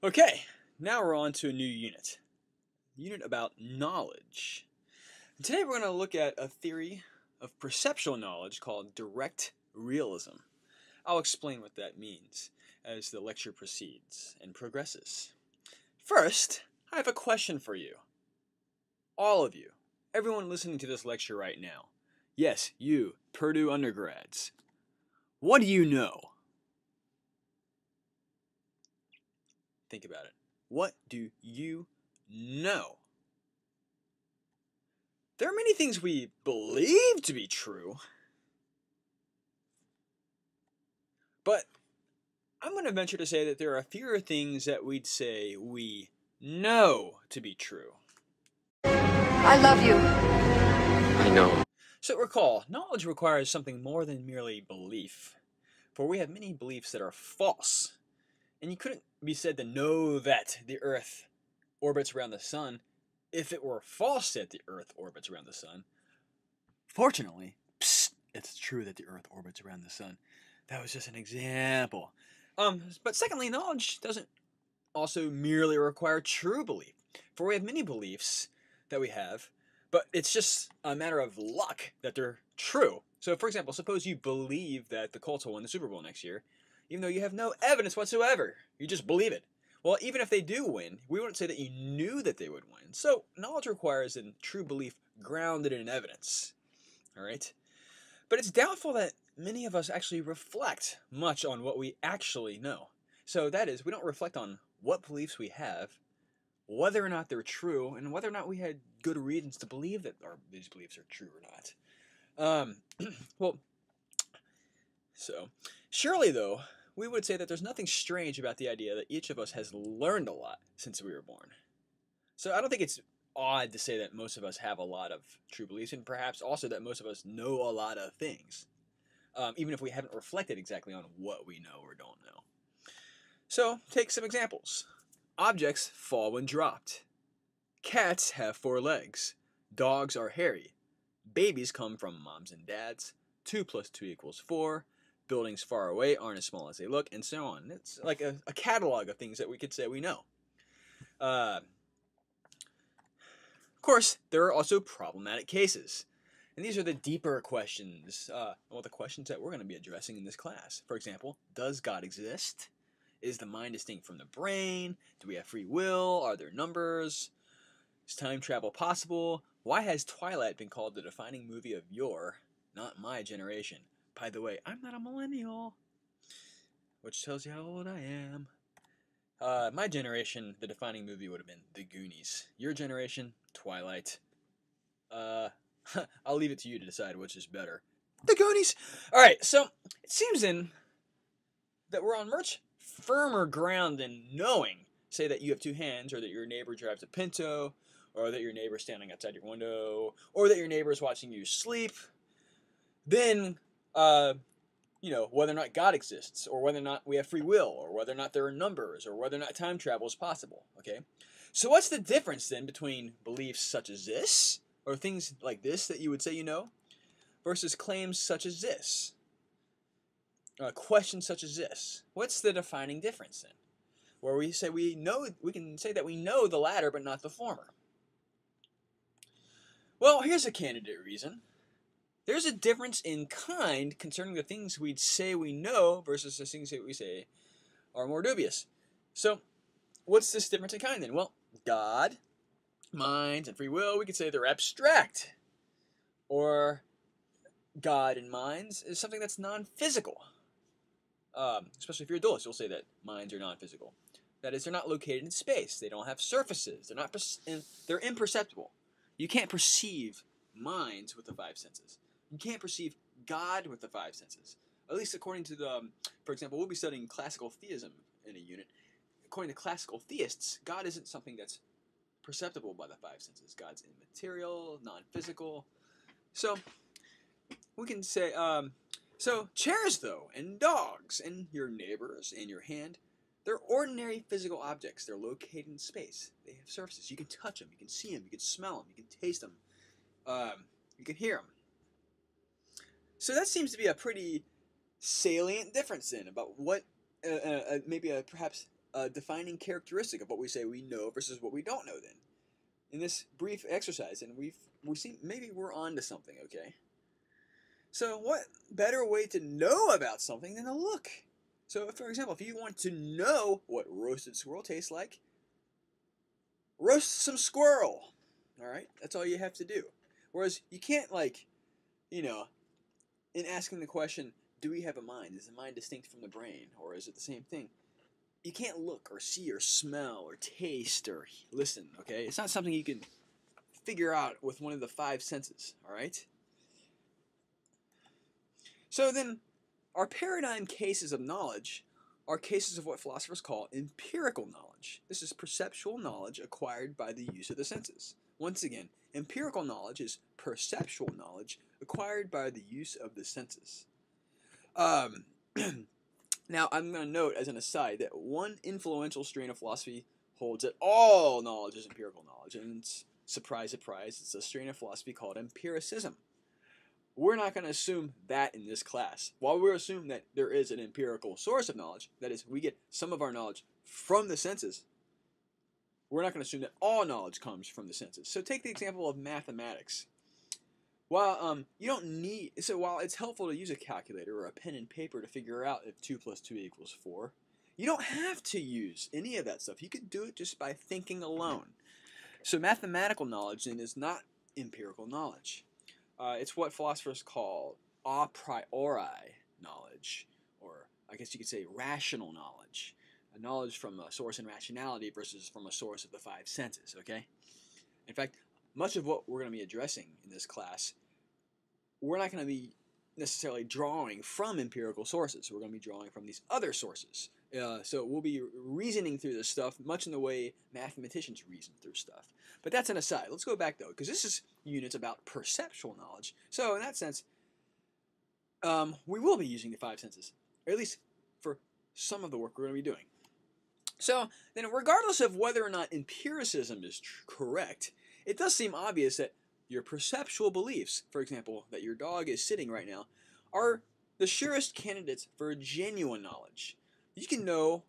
Okay, now we're on to a new unit. Unit about knowledge. And today we're going to look at a theory of perceptual knowledge called direct realism. I'll explain what that means as the lecture proceeds and progresses. First, I have a question for you. All of you, everyone listening to this lecture right now. Yes, you, Purdue undergrads. What do you know? Think about it. What do you know? There are many things we believe to be true, but I'm going to venture to say that there are fewer things that we'd say we know to be true. I love you. I know. So recall, knowledge requires something more than merely belief, for we have many beliefs that are false, and you couldn't be said to know that the Earth orbits around the sun if it were false that the Earth orbits around the sun. Fortunately, it's true that the Earth orbits around the sun. That was just an example. But secondly, knowledge doesn't also merely require true belief, for we have many beliefs that we have, but it's just a matter of luck that they're true. So, for example, suppose you believe that the Colts will win the Super Bowl next year, even though you have no evidence whatsoever. You just believe it. Well, even if they do win, we wouldn't say that you knew that they would win. So, knowledge requires a true belief grounded in evidence. All right? But it's doubtful that many of us actually reflect much on what we actually know. So that is, we don't reflect on what beliefs we have, whether or not they're true, and whether or not we had good reasons to believe that these beliefs are true or not. So surely though, we would say that there's nothing strange about the idea that each of us has learned a lot since we were born. So I don't think it's odd to say that most of us have a lot of true beliefs, and perhaps also that most of us know a lot of things, even if we haven't reflected exactly on what we know or don't know. So, take some examples. Objects fall when dropped. Cats have 4 legs. Dogs are hairy. Babies come from moms and dads. 2 plus 2 equals 4. Buildings far away aren't as small as they look, and so on. It's like a catalog of things that we could say we know. Of course, there are also problematic cases. And these are the deeper questions, the questions that we're going to be addressing in this class. For example, does God exist? Is the mind distinct from the brain? Do we have free will? Are there numbers? Is time travel possible? Why has Twilight been called the defining movie of your, not my generation? By the way, I'm not a millennial, which tells you how old I am. My generation, the defining movie would have been The Goonies. Your generation, Twilight. I'll leave it to you to decide which is better. The Goonies! Alright, so it seems then that we're on much firmer ground than knowing, say that you have 2 hands, or that your neighbor drives a Pinto, or that your neighbor's standing outside your window, or that your neighbor's watching you sleep, then, whether or not God exists, or whether or not we have free will, or whether or not there are numbers, or whether or not time travel is possible, okay? So what's the difference then between beliefs such as this, or things like this that you would say you know, versus claims such as this? Questions such as this. What's the defining difference then? Where we say we can say that we know the latter but not the former. Well, here's a candidate reason. There's a difference in kind concerning the things we'd say we know versus the things that we say are more dubious. So, what's this difference in kind then? Well, God, mind, and free will, we could say they're abstract. Or God and minds is something that's non-physical. Especially if you're a dualist, you'll say that minds are non-physical. That is, they're not located in space. They don't have surfaces. They're imperceptible. You can't perceive minds with the 5 senses. You can't perceive God with the 5 senses. At least according to for example, we'll be studying classical theism in a unit. According to classical theists, God isn't something that's perceptible by the 5 senses. God's immaterial, non-physical. So, we can say, so chairs though, and dogs, and your neighbors, and your hand, they're ordinary physical objects. They're located in space. They have surfaces. You can touch them, you can see them, you can smell them, you can taste them, you can hear them. So that seems to be a pretty salient difference then about what, maybe a perhaps a defining characteristic of what we say we know versus what we don't know then. In this brief exercise, and we see maybe we're on to something, okay? So what better way to know about something than to look? So for example, if you want to know what roasted squirrel tastes like, roast some squirrel. Alright? That's all you have to do. Whereas you can't, like, you know, in asking the question, do we have a mind? Is the mind distinct from the brain? Or is it the same thing? You can't look or see or smell or taste or listen, okay? It's not something you can figure out with one of the five senses, alright? So then, our paradigm cases of knowledge are cases of what philosophers call empirical knowledge. This is perceptual knowledge acquired by the use of the senses. Once again, empirical knowledge is perceptual knowledge acquired by the use of the senses. Now, I'm going to note as an aside that one influential strain of philosophy holds that all knowledge is empirical knowledge, and it's, surprise, surprise, it's a strain of philosophy called empiricism. We're not going to assume that in this class. While we'll assume that there is an empirical source of knowledge, that is, we get some of our knowledge from the senses, we're not going to assume that all knowledge comes from the senses. So take the example of mathematics. While you don't need, so while it's helpful to use a calculator or a pen and paper to figure out if 2 + 2 = 4, you don't have to use any of that stuff. You could do it just by thinking alone. So mathematical knowledge then is not empirical knowledge. It's what philosophers call a priori knowledge, or I guess you could say rational knowledge. A knowledge from a source in rationality versus from a source of the five senses, okay? In fact, much of what we're going to be addressing in this class, we're not going to be necessarily drawing from empirical sources. We're going to be drawing from these other sources. So we'll be reasoning through this stuff much in the way mathematicians reason through stuff. But that's an aside. Let's go back, though, because this is units about perceptual knowledge. So in that sense, we will be using the five senses, or at least for some of the work we're going to be doing. So then, regardless of whether or not empiricism is correct, it does seem obvious that your perceptual beliefs, for example, that your dog is sitting right now, are the surest candidates for genuine knowledge. You can know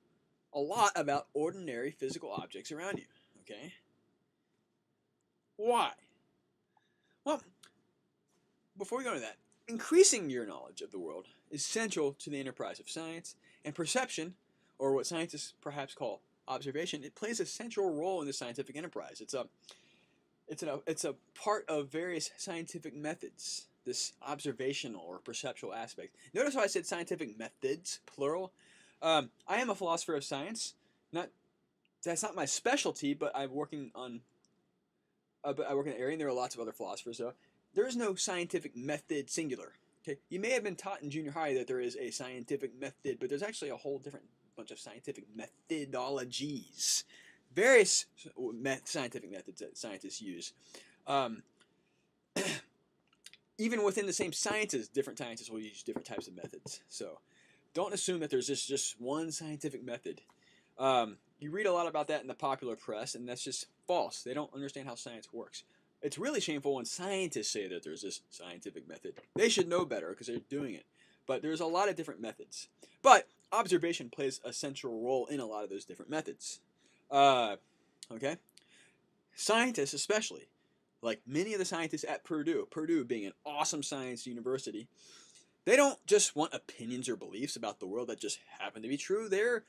a lot about ordinary physical objects around you, okay? Why? Well, before we go into that, increasing your knowledge of the world is central to the enterprise of science, and perception, or what scientists perhaps call observation, it plays a central role in the scientific enterprise. It's a part of various scientific methods, this observational or perceptual aspect. Notice how I said scientific methods, plural. I am a philosopher of science. That's not my specialty, but I'm working on. I work in an area, and there are lots of other philosophers. So there is no scientific method singular. Okay, you may have been taught in junior high that there is a scientific method, but there's actually a whole different bunch of scientific methodologies. Various scientific methods that scientists use. Even within the same sciences, different scientists will use different types of methods. So don't assume that there's just one scientific method. You read a lot about that in the popular press, and that's just false. They don't understand how science works. It's really shameful when scientists say that there's this scientific method. They should know better because they're doing it. But there's a lot of different methods. But observation plays a central role in a lot of those different methods. Okay? Scientists especially, like many of the scientists at Purdue being an awesome science university, they don't just want opinions or beliefs about the world that just happen to be true. They're,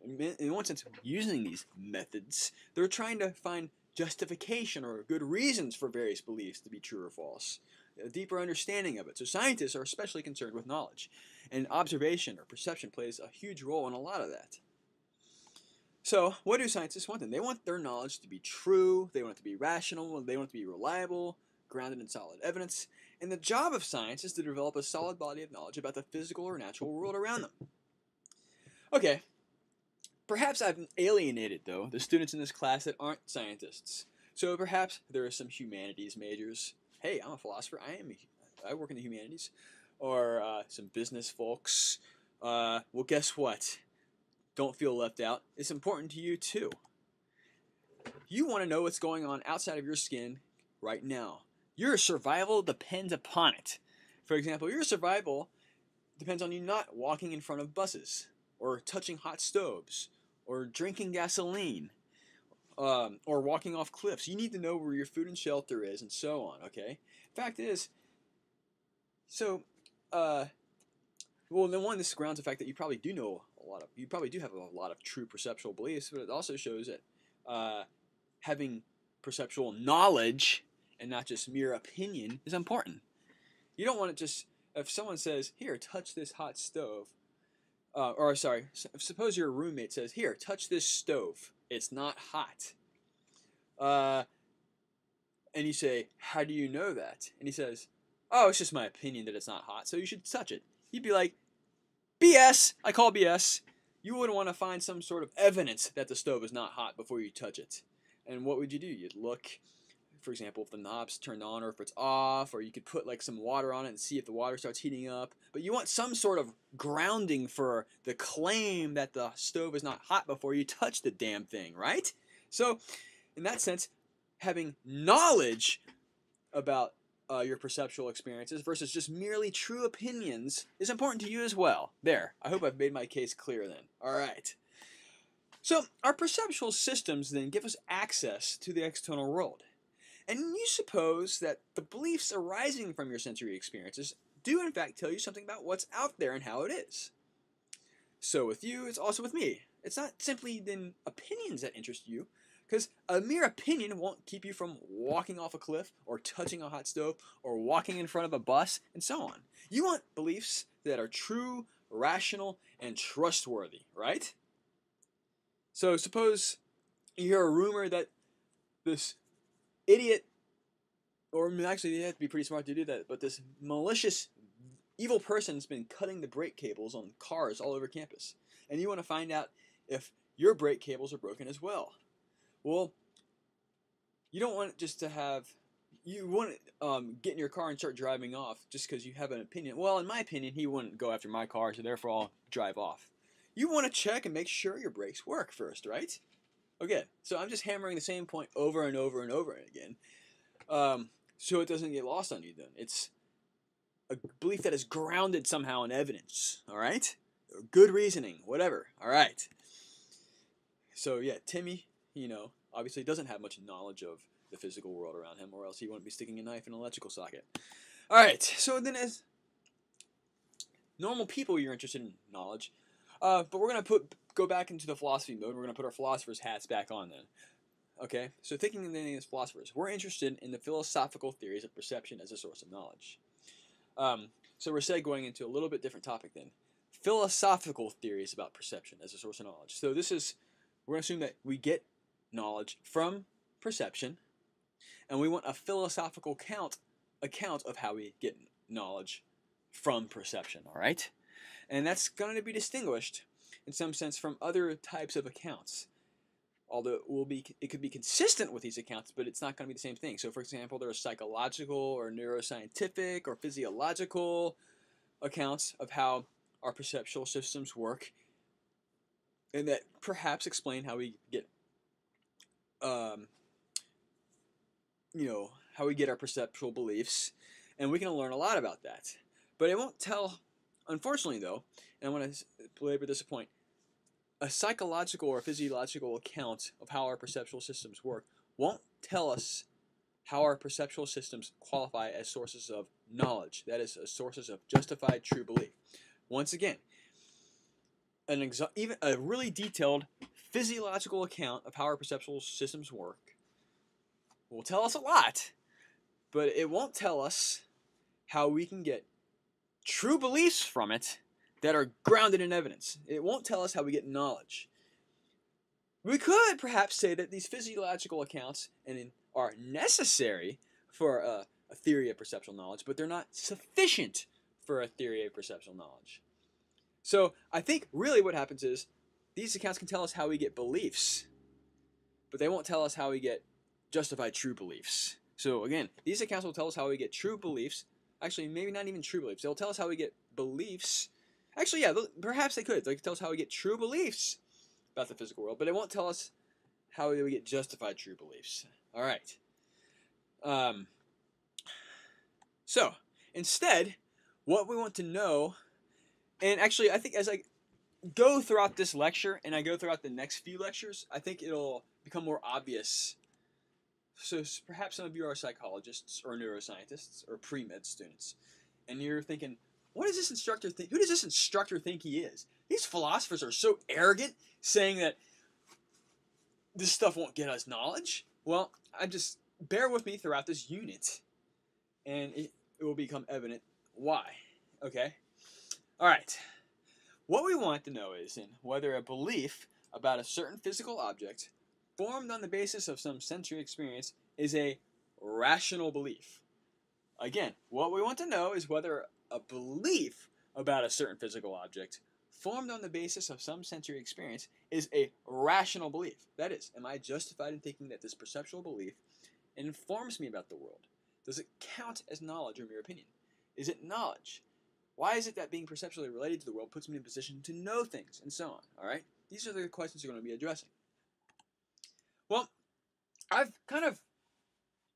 in one sense, using these methods. They're trying to find justification or good reasons for various beliefs to be true or false, a deeper understanding of it. So scientists are especially concerned with knowledge, and observation or perception plays a huge role in a lot of that. So what do scientists want then? They want their knowledge to be true, they want it to be rational, they want it to be reliable, grounded in solid evidence, and the job of science is to develop a solid body of knowledge about the physical or natural world around them. Okay, perhaps I've alienated, though, the students in this class that aren't scientists. So perhaps there are some humanities majors. Hey, I'm a philosopher, I work in the humanities. Or some business folks. Well, guess what? Don't feel left out. It's important to you too. You want to know what's going on outside of your skin right now. Your survival depends upon it. For example, your survival depends on you not walking in front of buses, or touching hot stoves, or drinking gasoline, or walking off cliffs. You need to know where your food and shelter is, and so on. Okay. Fact is, so well, then one, this grounds the fact that you probably do know you probably do have a lot of true perceptual beliefs, but it also shows that having perceptual knowledge and not just mere opinion is important. You don't want to just, if someone says, here, touch this hot stove, or sorry, suppose your roommate says, here, touch this stove, it's not hot. And you say, how do you know that? And he says, oh, it's just my opinion that it's not hot, so you should touch it. You'd be like, BS! I call BS. You would want to find some sort of evidence that the stove is not hot before you touch it. And what would you do? You'd look, for example, if the knob's turned on or if it's off, or you could put like some water on it and see if the water starts heating up. But you want some sort of grounding for the claim that the stove is not hot before you touch the damn thing, right? So, in that sense, having knowledge about your perceptual experiences versus just merely true opinions is important to you as well. There, I hope I've made my case clear then. All right. So our perceptual systems then give us access to the external world. And you suppose that the beliefs arising from your sensory experiences do in fact tell you something about what's out there and how it is. So with you, it's also with me. It's not simply then opinions that interest you, because a mere opinion won't keep you from walking off a cliff, or touching a hot stove, or walking in front of a bus, and so on. You want beliefs that are true, rational, and trustworthy, right? So suppose you hear a rumor that this idiot, or actually you have to be pretty smart to do that, but this malicious, evil person's been cutting the brake cables on cars all over campus. And you want to find out if your brake cables are broken as well. Well, you don't want it just to have, you want to get in your car and start driving off just because you have an opinion. Well, in my opinion, he wouldn't go after my car, so therefore I'll drive off. You want to check and make sure your brakes work first, right? Okay, so I'm just hammering the same point over and over and over again, so it doesn't get lost on you then. It's a belief that is grounded somehow in evidence, all right? Good reasoning, whatever, all right? So yeah, Timmy, obviously doesn't have much knowledge of the physical world around him, or else he wouldn't be sticking a knife in an electrical socket. All right, so then as normal people, you're interested in knowledge, but we're going to go back into the philosophy mode. We're going to put our philosopher's hats back on then. Okay, so thinking then as philosophers, we're interested in the philosophical theories of perception as a source of knowledge. So we're segueing into a little bit different topic then. Philosophical theories about perception as a source of knowledge. So this is, we're going to assume that we get knowledge from perception, and we want a philosophical account of how we get knowledge from perception, all right? And that's going to be distinguished in some sense from other types of accounts. Although it could be consistent with these accounts, but it's not going to be the same thing. So, for example, there are psychological or neuroscientific or physiological accounts of how our perceptual systems work, and that perhaps explain how we get, how we get our perceptual beliefs, and we can learn a lot about that. But it won't tell, unfortunately, though, and I want to belabor this point. A psychological or physiological account of how our perceptual systems work won't tell us how our perceptual systems qualify as sources of knowledge, that is, as sources of justified true belief. Once again, even a really detailed physiological account of how our perceptual systems work will tell us a lot, but it won't tell us how we can get true beliefs from it that are grounded in evidence. It won't tell us how we get knowledge. We could perhaps say that these physiological accounts are necessary for a theory of perceptual knowledge, but they're not sufficient for a theory of perceptual knowledge. So I think really what happens is these accounts can tell us how we get beliefs, but they won't tell us how we get justified true beliefs. So again, these accounts will tell us how we get true beliefs. Actually, maybe not even true beliefs. They'll tell us how we get beliefs. Actually, yeah, perhaps they could. They could tell us how we get true beliefs about the physical world, but it won't tell us how we get justified true beliefs. All right. So, instead, what we want to know, and actually, I think as I go throughout this lecture and I go throughout the next few lectures, I think it'll become more obvious. So perhaps some of you are psychologists or neuroscientists or pre-med students, and you're thinking, what does this instructor think? Who does this instructor think he is? These philosophers are so arrogant, saying that this stuff won't get us knowledge. Well, just bear with me throughout this unit, and it will become evident why. Okay? All right. What we want to know is whether a belief about a certain physical object formed on the basis of some sensory experience is a rational belief. Again, what we want to know is whether a belief about a certain physical object formed on the basis of some sensory experience is a rational belief. That is, am I justified in thinking that this perceptual belief informs me about the world? Does it count as knowledge or mere opinion? Is it knowledge? Why is it that being perceptually related to the world puts me in a position to know things, and so on? All right? These are the questions you're going to be addressing. Well, I've kind of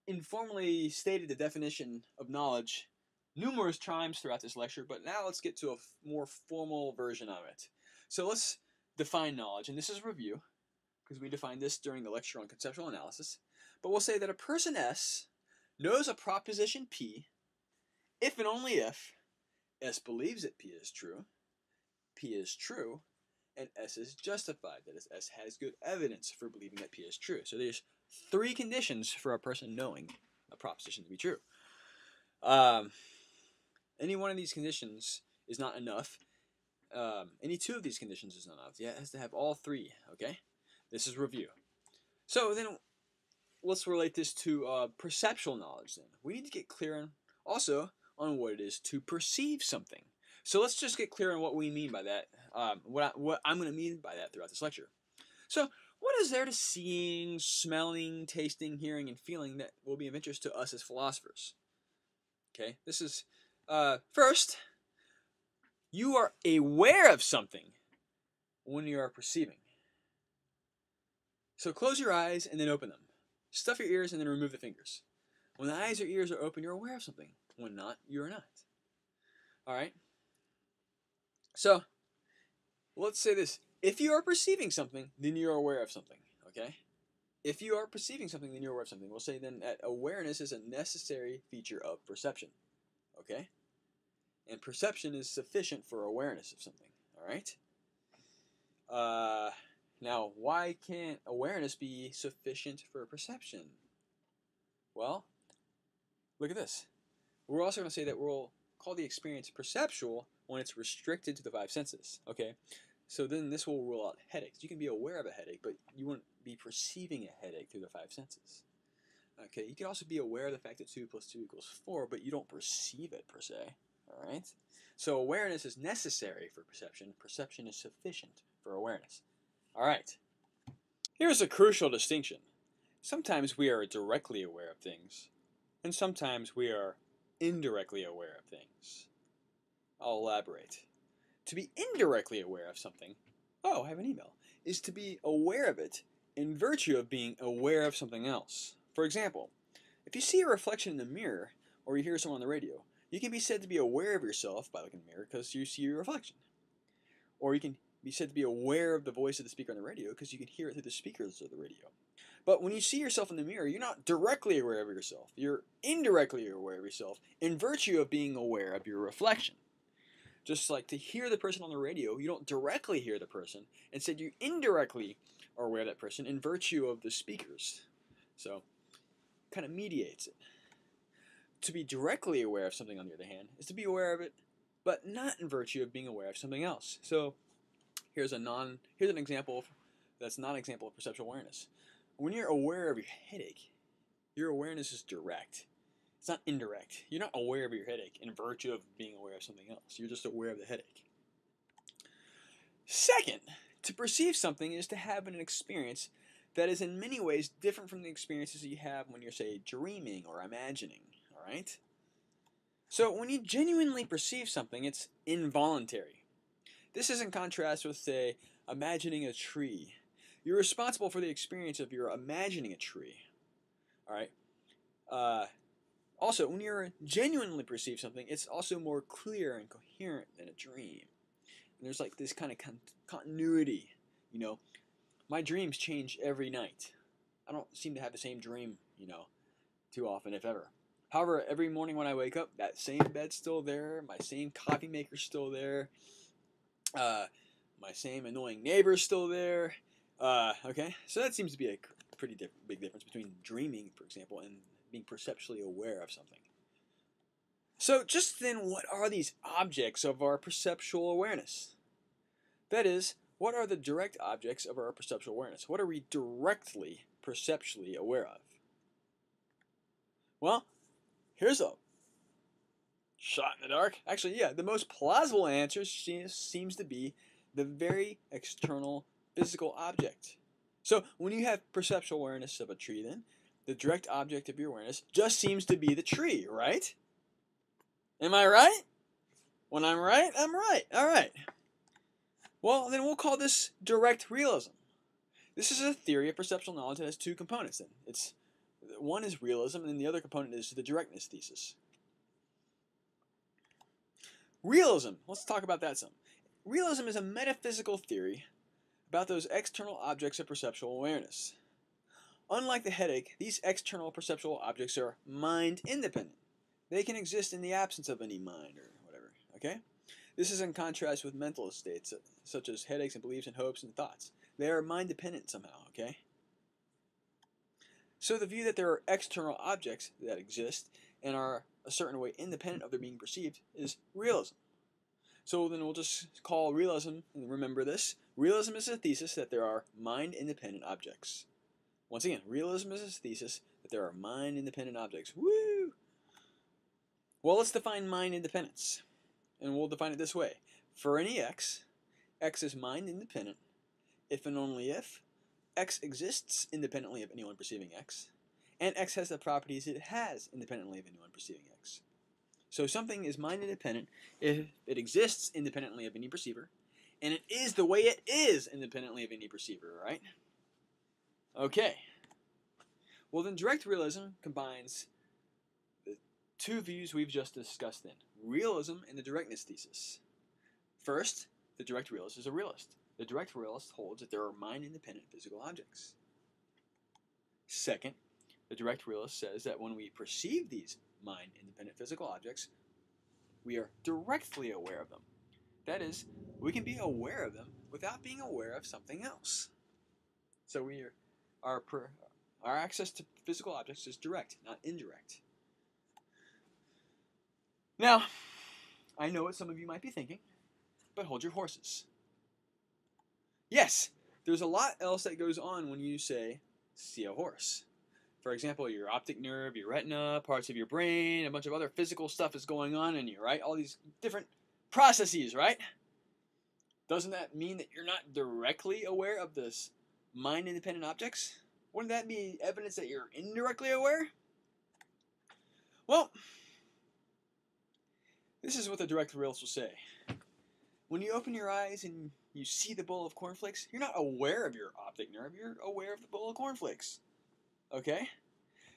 informally stated the definition of knowledge numerous times throughout this lecture, but now let's get to a more formal version of it. So let's define knowledge, and this is review, because we defined this during the lecture on conceptual analysis. But we'll say that a person S knows a proposition P if and only if S believes that P is true, and S is justified. That is, S has good evidence for believing that P is true. So there's 3 conditions for a person knowing a proposition to be true. Any one of these conditions is not enough. Any 2 of these conditions is not enough. Yeah, it has to have all 3, okay? This is review. So then let's relate this to perceptual knowledge then. We need to get clear also on what it is to perceive something. So let's just get clear on what we mean by that, what I'm going to mean by that throughout this lecture. So what is there to seeing, smelling, tasting, hearing, and feeling that will be of interest to us as philosophers? Okay, this is, first, you are aware of something when you are perceiving. So close your eyes and then open them. Stuff your ears and then remove the fingers. When the eyes or ears are open, you're aware of something. When not, you're not. Alright? So, let's say this. If you are perceiving something, then you're aware of something. Okay? If you are perceiving something, then you're aware of something. We'll say then that awareness is a necessary feature of perception. Okay? And perception is sufficient for awareness of something. Alright? Now, why can't awareness be sufficient for perception? Well, look at this. We're also going to say that we'll call the experience perceptual when it's restricted to the 5 senses. Okay? So then this will rule out headaches. You can be aware of a headache, but you wouldn't be perceiving a headache through the 5 senses. Okay? You can also be aware of the fact that 2 plus 2 equals 4, but you don't perceive it per se. Alright? So awareness is necessary for perception. Perception is sufficient for awareness. Alright. Here's a crucial distinction. Sometimes we are directly aware of things, and sometimes we are indirectly aware of things. I'll elaborate. To be indirectly aware of something, oh, I have an email, is to be aware of it in virtue of being aware of something else. For example, if you see a reflection in the mirror, or you hear someone on the radio, you can be said to be aware of yourself by looking in the mirror because you see your reflection. Or you can be said to be aware of the voice of the speaker on the radio because you can hear it through the speakers of the radio. But when you see yourself in the mirror, you're not directly aware of yourself. You're indirectly aware of yourself in virtue of being aware of your reflection. Just like to hear the person on the radio, you don't directly hear the person. Instead, you indirectly are aware of that person in virtue of the speakers. So, kind of mediates it. To be directly aware of something, on the other hand, is to be aware of it, but not in virtue of being aware of something else. So, here's an example that's not an example of perceptual awareness. When you're aware of your headache, your awareness is direct. It's not indirect. You're not aware of your headache in virtue of being aware of something else. You're just aware of the headache. Second, to perceive something is to have an experience that is in many ways different from the experiences you have when you're, say, dreaming or imagining. Alright? So when you genuinely perceive something, it's involuntary. This is in contrast with, say, imagining a tree. You're responsible for the experience of your imagining a tree. Alright? Also, when you genuinely perceive something, it's also more clear and coherent than a dream. And there's like this kind of continuity. You know, my dreams change every night. I don't seem to have the same dream, too often, if ever. However, every morning when I wake up, that same bed's still there, my same coffee maker's still there, my same annoying neighbor's still there. Okay, so that seems to be a pretty big difference between dreaming, for example, and being perceptually aware of something. So just then, what are these objects of our perceptual awareness? That is, what are the direct objects of our perceptual awareness? What are we directly perceptually aware of? Well, here's a shot in the dark. Actually, yeah, the most plausible answer seems to be the very external physical object. So when you have perceptual awareness of a tree, then the direct object of your awareness just seems to be the tree, right? Am I right? When I'm right, I'm right. All right. Well, then we'll call this direct realism. This is a theory of perceptual knowledge that has two components. Then one is realism, and the other component is the directness thesis. Realism. Let's talk about that some. Realism is a metaphysical theory about those external objects of perceptual awareness. Unlike the headache, these external perceptual objects are mind independent. They can exist in the absence of any mind or whatever. Okay? This is in contrast with mental states such as headaches and beliefs and hopes and thoughts. They are mind dependent somehow. Okay? So the view that there are external objects that exist and are a certain way independent of their being perceived is realism. So then we'll just call realism, and remember this, realism is a thesis that there are mind-independent objects. Once again, realism is a thesis that there are mind-independent objects. Woo! Well, let's define mind independence. And we'll define it this way. For any x is mind-independent if and only if x exists independently of anyone perceiving x, and x has the properties it has independently of anyone perceiving x. So something is mind independent if it exists independently of any perceiver, and it is the way it is independently of any perceiver, right? Okay. Well, then direct realism combines the two views we've just discussed then, realism and the directness thesis. First, the direct realist is a realist. The direct realist holds that there are mind-independent physical objects. Second, the direct realist says that when we perceive these mind-independent physical objects, we are directly aware of them. That is, we can be aware of them without being aware of something else. So our access to physical objects is direct, not indirect. Now, I know what some of you might be thinking, but hold your horses. Yes, there's a lot else that goes on when you say, see a horse. For example, your optic nerve, your retina, parts of your brain, a bunch of other physical stuff is going on in you, right? All these different processes, right? Doesn't that mean that you're not directly aware of this mind-independent objects? Wouldn't that be evidence that you're indirectly aware? Well, this is what the direct realist will say. When you open your eyes and you see the bowl of cornflakes, you're not aware of your optic nerve, you're aware of the bowl of cornflakes. Okay?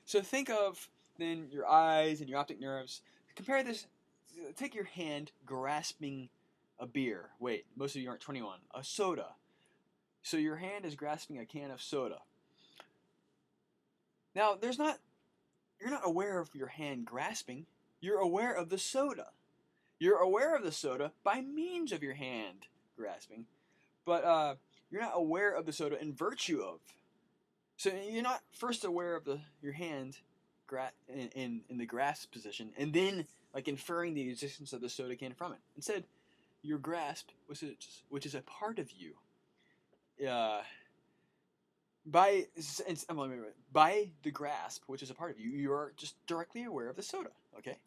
So think of then your eyes and your optic nerves. Compare this, take your hand grasping a beer. Wait, most of you aren't 21. A soda. So your hand is grasping a can of soda. Now, you're not aware of your hand grasping, you're aware of the soda. You're aware of the soda by means of your hand grasping, but you're not aware of the soda in virtue of. So you're not first aware of your hand in the grasp position, and then like inferring the existence of the soda can from it. Instead, your grasp, which is a part of you, by the grasp, which is a part of you, you're just directly aware of the soda. Okay.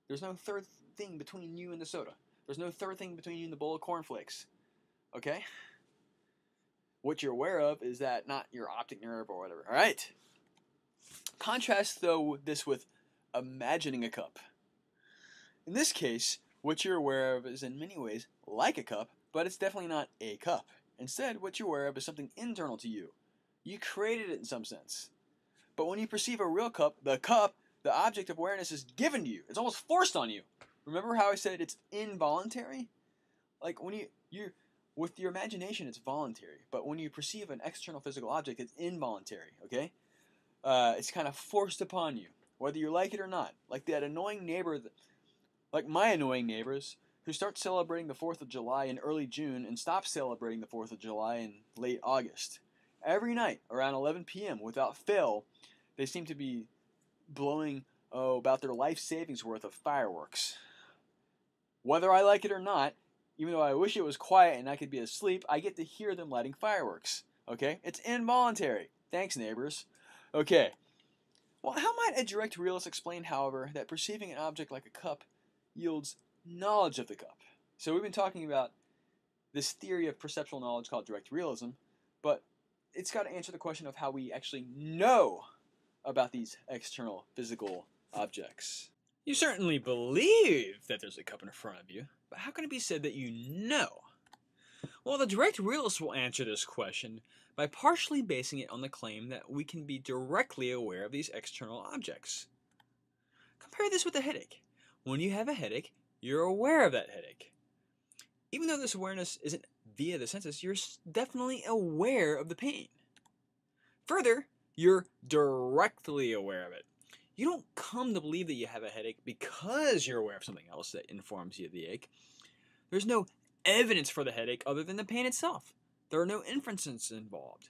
There's no third thing between you and the soda. There's no third thing between you and the bowl of cornflakes. Okay? What you're aware of is that not your optic nerve or whatever. Alright? Contrast, though, this with imagining a cup. In this case, what you're aware of is in many ways like a cup, but it's definitely not a cup. Instead, what you're aware of is something internal to you. You created it in some sense. But when you perceive a real cup, the object of awareness is given to you. It's almost forced on you. Remember how I said it's involuntary? like when you with your imagination, it's voluntary, but when you perceive an external physical object, it's involuntary. Okay, it's kind of forced upon you, whether you like it or not. Like that annoying neighbor, like my annoying neighbors, who start celebrating the 4th of July in early June and stop celebrating the 4th of July in late August. Every night around 11 p.m. without fail, they seem to be blowing about their life savings worth of fireworks. Whether I like it or not, even though I wish it was quiet and I could be asleep, I get to hear them lighting fireworks. Okay? It's involuntary. Thanks, neighbors. Okay. Well, how might a direct realist explain, however, that perceiving an object like a cup yields knowledge of the cup? So we've been talking about this theory of perceptual knowledge called direct realism, but it's got to answer the question of how we actually know about these external physical objects. You certainly believe that there's a cup in front of you, but how can it be said that you know? Well, the direct realist will answer this question by partially basing it on the claim that we can be directly aware of these external objects. Compare this with a headache. When you have a headache, you're aware of that headache. Even though this awareness isn't via the senses, you're definitely aware of the pain. Further, you're directly aware of it. You don't come to believe that you have a headache because you're aware of something else that informs you of the ache. There's no evidence for the headache other than the pain itself. There are no inferences involved.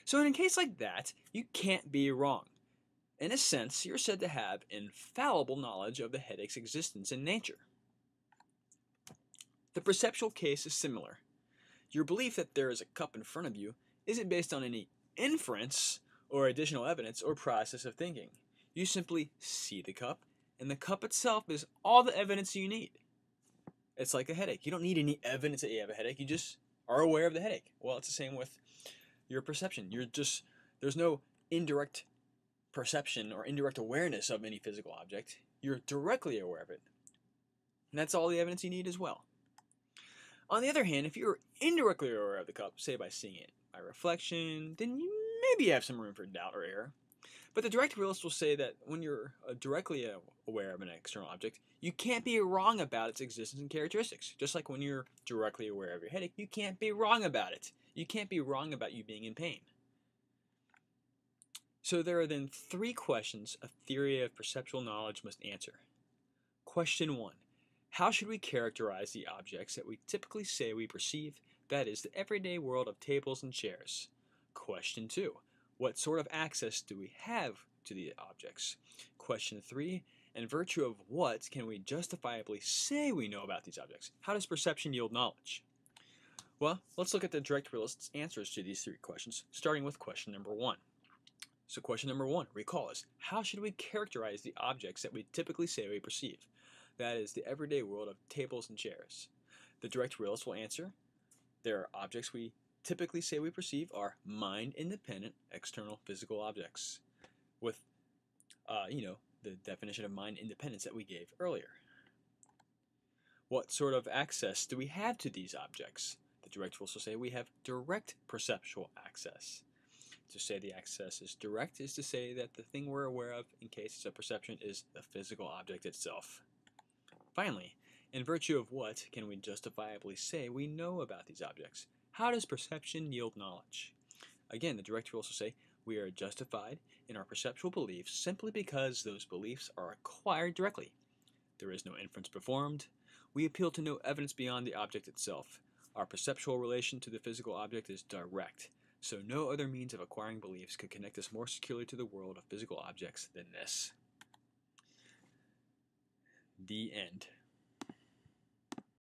So in a case like that, you can't be wrong. In a sense, you're said to have infallible knowledge of the headache's existence in nature. The perceptual case is similar. Your belief that there is a cup in front of you isn't based on any inference or additional evidence or process of thinking. You simply see the cup, and the cup itself is all the evidence you need. It's like a headache. You don't need any evidence that you have a headache. You just are aware of the headache. Well, it's the same with your perception. There's no indirect perception or indirect awareness of any physical object. You're directly aware of it. And that's all the evidence you need as well. On the other hand, if you're indirectly aware of the cup, say by seeing it by reflection, then you maybe have some room for doubt or error. But the direct realist will say that when you're directly aware of an external object, you can't be wrong about its existence and characteristics. Just like when you're directly aware of your headache, you can't be wrong about it. You can't be wrong about you being in pain. So there are then 3 questions a theory of perceptual knowledge must answer. Question 1. How should we characterize the objects that we typically say we perceive, that is, the everyday world of tables and chairs? Question 2. What sort of access do we have to the objects? Question 3. In virtue of what can we justifiably say we know about these objects? How does perception yield knowledge? Well, let's look at the direct realist's answers to these 3 questions, starting with question number 1. So question number 1, recall is, how should we characterize the objects that we typically say we perceive? That is, the everyday world of tables and chairs. The direct realist will answer, there are objects we typically say we perceive are mind-independent external physical objects, with, the definition of mind independence that we gave earlier. What sort of access do we have to these objects? The direct realist will say we have direct perceptual access. To say the access is direct is to say that the thing we're aware of in cases of perception is the physical object itself. Finally, in virtue of what can we justifiably say we know about these objects? How does perception yield knowledge? Again, the direct realist will say we are justified in our perceptual beliefs simply because those beliefs are acquired directly. There is no inference performed. We appeal to no evidence beyond the object itself. Our perceptual relation to the physical object is direct, so no other means of acquiring beliefs could connect us more securely to the world of physical objects than this. The end.